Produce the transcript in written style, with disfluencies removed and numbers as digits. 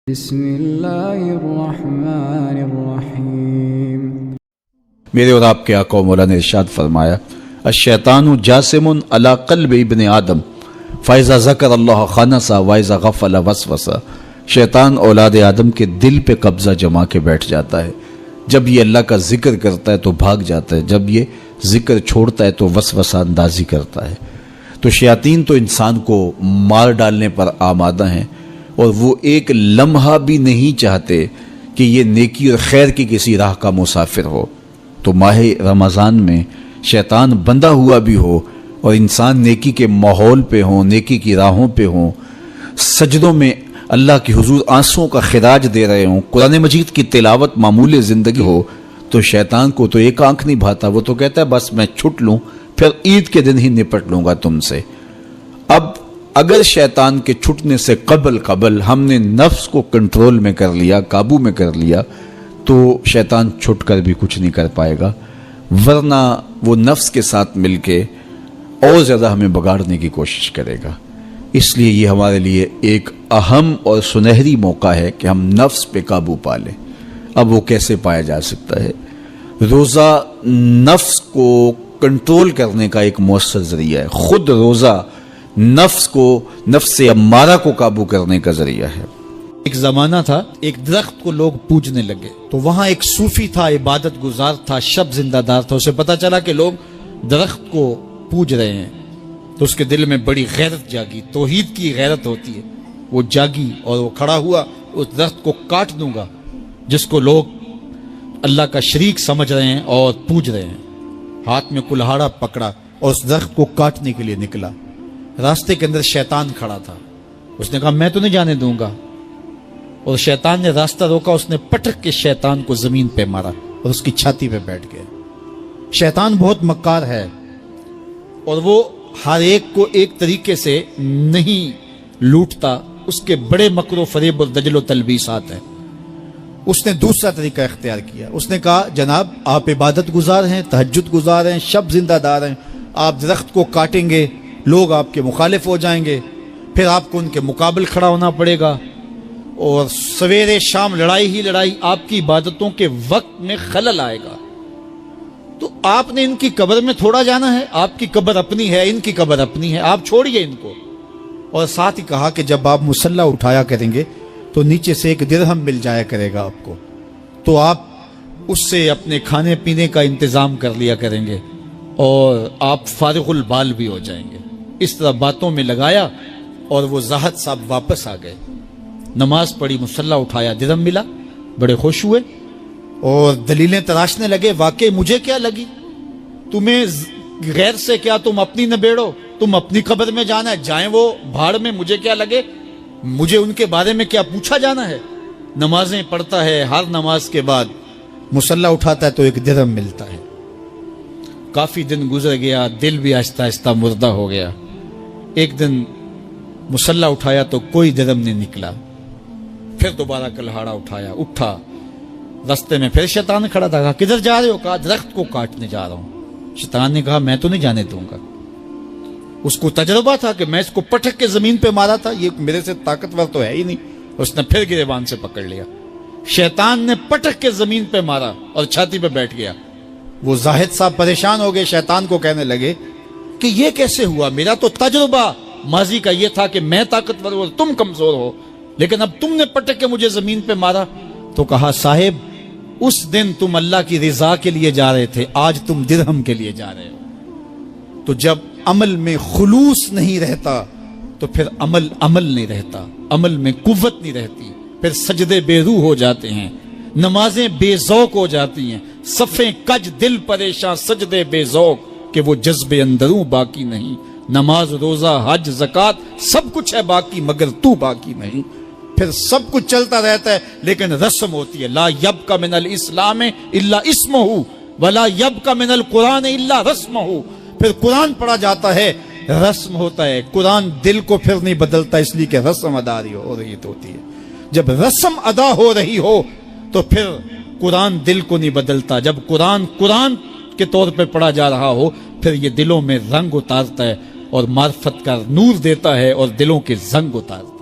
بسم اللہ الرحمن الرحیم۔ میرے اور آپ کے آقا و مولا نے ارشاد فرمایا الشیطان جاسم علی قلب ابن آدم فاذا ذکر اللہ خنسا واذا غفل وسوسا۔ شیطان اولاد آدم کے دل پہ قبضہ جما کے بیٹھ جاتا ہے، جب یہ اللہ کا ذکر کرتا ہے تو بھاگ جاتا ہے، جب یہ ذکر چھوڑتا ہے تو وسوسہ اندازی کرتا ہے۔ تو شیاطین تو انسان کو مار ڈالنے پر آمادہ ہیں، اور وہ ایک لمحہ بھی نہیں چاہتے کہ یہ نیکی اور خیر کی کسی راہ کا مسافر ہو۔ تو ماہ رمضان میں شیطان بندہ ہوا بھی ہو اور انسان نیکی کے ماحول پہ ہوں، نیکی کی راہوں پہ ہوں، سجدوں میں اللہ کی حضور آنسوں کا خراج دے رہے ہوں، قرآن مجید کی تلاوت معمول زندگی ہو، تو شیطان کو تو ایک آنکھ نہیں بھاتا، وہ تو کہتا ہے بس میں چھٹ لوں، پھر عید کے دن ہی نپٹ لوں گا تم سے۔ اب اگر شیطان کے چھٹنے سے قبل ہم نے نفس کو کنٹرول میں کر لیا، قابو میں کر لیا، تو شیطان چھٹ کر بھی کچھ نہیں کر پائے گا، ورنہ وہ نفس کے ساتھ مل کے اور زیادہ ہمیں بگاڑنے کی کوشش کرے گا۔ اس لیے یہ ہمارے لیے ایک اہم اور سنہری موقع ہے کہ ہم نفس پہ قابو پا لیں۔ اب وہ کیسے پایا جا سکتا ہے؟ روزہ نفس کو کنٹرول کرنے کا ایک مؤثر ذریعہ ہے، خود روزہ نفس امارہ کو قابو کرنے کا ذریعہ ہے۔ ایک زمانہ تھا، ایک درخت کو لوگ پوجنے لگے، تو وہاں ایک صوفی تھا، عبادت گزار تھا، شب زندہ دار تھا۔ اسے پتا چلا کہ لوگ درخت کو پوج رہے ہیں، تو اس کے دل میں بڑی غیرت جاگی، توحید کی غیرت ہوتی ہے، وہ جاگی اور وہ کھڑا ہوا، اس درخت کو کاٹ دوں گا جس کو لوگ اللہ کا شریک سمجھ رہے ہیں اور پوج رہے ہیں۔ ہاتھ میں کلہاڑا پکڑا اور اس درخت کو کاٹنے کے لیے نکلا۔ راستے کے اندر شیطان کھڑا تھا، اس نے کہا میں تو نہیں جانے دوں گا، اور شیطان نے راستہ روکا، اس نے پٹک کے شیطان کو زمین پہ مارا اور اس کی چھاتی پہ بیٹھ گیا۔ شیطان بہت مکار ہے اور وہ ہر ایک کو ایک طریقے سے نہیں لوٹتا، اس کے بڑے مکر و فریب اور دجل و تلبیسات ہیں۔ اس نے دوسرا طریقہ اختیار کیا، اس نے کہا جناب آپ عبادت گزار ہیں، تہجد گزار ہیں، شب زندہ دار ہیں، آپ درخت کو کاٹیں گے، لوگ آپ کے مخالف ہو جائیں گے، پھر آپ کو ان کے مقابل کھڑا ہونا پڑے گا، اور سویرے شام لڑائی ہی لڑائی، آپ کی عبادتوں کے وقت میں خلل آئے گا۔ تو آپ نے ان کی قبر میں تھوڑا جانا ہے، آپ کی قبر اپنی ہے، ان کی قبر اپنی ہے، آپ چھوڑیے ان کو۔ اور ساتھ ہی کہا کہ جب آپ مصلی اٹھایا کریں گے تو نیچے سے ایک درہم مل جایا کرے گا آپ کو، تو آپ اس سے اپنے کھانے پینے کا انتظام کر لیا کریں گے اور آپ فارغ البال بھی ہو جائیں گے۔ اس طرح باتوں میں لگایا اور وہ زاہد صاحب واپس آ گئے، نماز پڑھی، مصلی اٹھایا، درہم ملا، بڑے خوش ہوئے اور دلیلیں تراشنے لگے۔ واقعی مجھے کیا لگی، تمہیں غیر سے کیا، تم اپنی نبیڑو، تم اپنی قبر میں جانا ہے، جائیں وہ بھاڑ میں، مجھے کیا لگے، مجھے ان کے بارے میں کیا پوچھا جانا ہے۔ نمازیں پڑھتا ہے، ہر نماز کے بعد مصلی اٹھاتا ہے تو ایک درہم ملتا ہے۔ کافی دن گزر گیا، دل بھی آہستہ آہستہ مردہ ہو گیا۔ ایک دن مصلی اٹھایا تو کوئی درہم نہیں نکلا، پھر دوبارہ کلہاڑا اٹھایا، اٹھا، راستے میں پھر شیطان کھڑا تھا، کہا کدھر جا رہے ہو، کہا درخت کو کاٹنے جا رہا ہوں۔ شیطان نے کہا میں تو نہیں جانے دوں گا۔ اس کو تجربہ تھا کہ میں اس کو پٹک کے زمین پہ مارا تھا، یہ میرے سے طاقتور تو ہے ہی نہیں۔ اس نے پھر گریبان سے پکڑ لیا، شیطان نے پٹک کے زمین پہ مارا اور چھاتی پہ بیٹھ گیا۔ وہ زاہد صاحب پریشان ہو گئے، شیطان کو کہنے لگے کہ یہ کیسے ہوا، میرا تو تجربہ ماضی کا یہ تھا کہ میں طاقتور ہوں تم کمزور ہو، لیکن اب تم نے پٹک کے مجھے زمین پہ مارا۔ تو کہا صاحب اس دن تم اللہ کی رضا کے لیے جا رہے تھے، آج تم درہم کے لیے جا رہے ہو۔ تو جب عمل میں خلوص نہیں رہتا تو پھر عمل نہیں رہتا، عمل میں قوت نہیں رہتی، پھر سجدے بے روح ہو جاتے ہیں، نمازیں بے ذوق ہو جاتی ہیں، صفیں کج دل پریشاں، سجدے بے ذوق کہ وہ جذب اندروں باقی نہیں۔ نماز، روزہ، حج، زکوٰۃ سب کچھ ہے باقی مگر تو باقی نہیں۔ پھر سب کچھ چلتا رہتا ہے لیکن رسم ہوتی ہے، لا یبقى من الاسلام الا اسمہ ولا یبقى من القرآن الا رسمہ۔ پھر قرآن پڑھا جاتا ہے، رسم ہوتا ہے، قرآن دل کو پھر نہیں بدلتا، اس لیے کہ رسم ادا ہو رہی ہوتی ہے۔ جب رسم ادا ہو رہی ہو تو پھر قرآن دل کو نہیں بدلتا۔ جب قرآن کے طور پہ پڑھا جا رہا ہو پھر یہ دلوں میں رنگ اتارتا ہے اور معرفت کا نور دیتا ہے اور دلوں کے زنگ اتارتا ہے۔